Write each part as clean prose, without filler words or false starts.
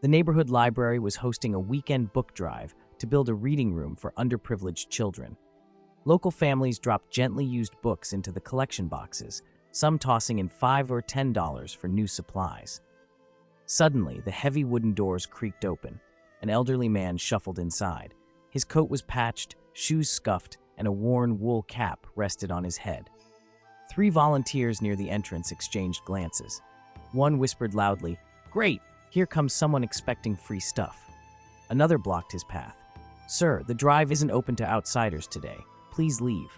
The neighborhood library was hosting a weekend book drive to build a reading room for underprivileged children. Local families dropped gently used books into the collection boxes, some tossing in $5 or $10 for new supplies. Suddenly, the heavy wooden doors creaked open. An elderly man shuffled inside. His coat was patched, shoes scuffed, and a worn wool cap rested on his head. 3 volunteers near the entrance exchanged glances. One whispered loudly, "Great! Here comes someone expecting free stuff." Another blocked his path. "Sir, the drive isn't open to outsiders today. Please leave."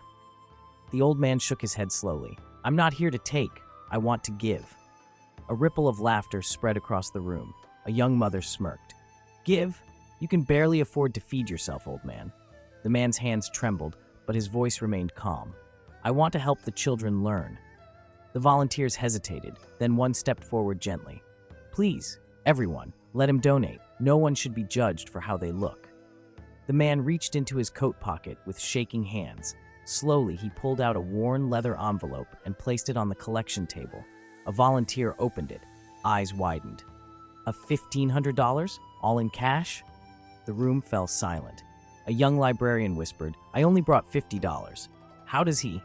The old man shook his head slowly. "I'm not here to take. I want to give." A ripple of laughter spread across the room. A young mother smirked. "Give? You can barely afford to feed yourself, old man." The man's hands trembled, but his voice remained calm. "I want to help the children learn." The volunteers hesitated, then one stepped forward gently. "Please, everyone, let him donate. No one should be judged for how they look." The man reached into his coat pocket with shaking hands. Slowly, he pulled out a worn leather envelope and placed it on the collection table. A volunteer opened it, eyes widened. "A $1,500? All in cash?" The room fell silent. A young librarian whispered, "I only brought $50. How does he—"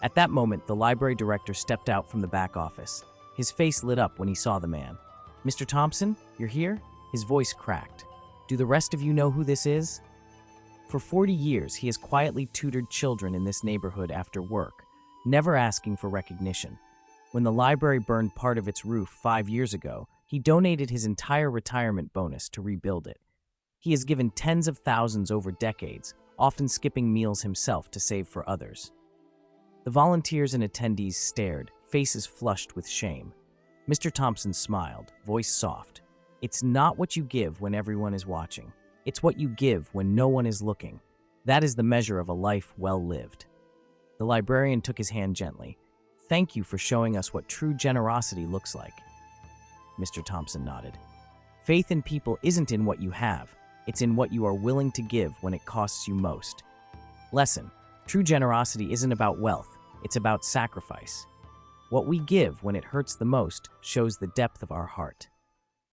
At that moment, the library director stepped out from the back office. His face lit up when he saw the man. "Mr. Thompson, you're here?" His voice cracked. "Do the rest of you know who this is?" For 40 years, he has quietly tutored children in this neighborhood after work, never asking for recognition. When the library burned part of its roof 5 years ago, he donated his entire retirement bonus to rebuild it. He has given tens of thousands over decades, often skipping meals himself to save for others. The volunteers and attendees stared, faces flushed with shame. Mr. Thompson smiled, voice soft. "It's not what you give when everyone is watching. It's what you give when no one is looking. That is the measure of a life well lived." The librarian took his hand gently. "Thank you for showing us what true generosity looks like." Mr. Thompson nodded. "Faith in people isn't in what you have. It's in what you are willing to give when it costs you most." Lesson: true generosity isn't about wealth, it's about sacrifice. What we give when it hurts the most shows the depth of our heart.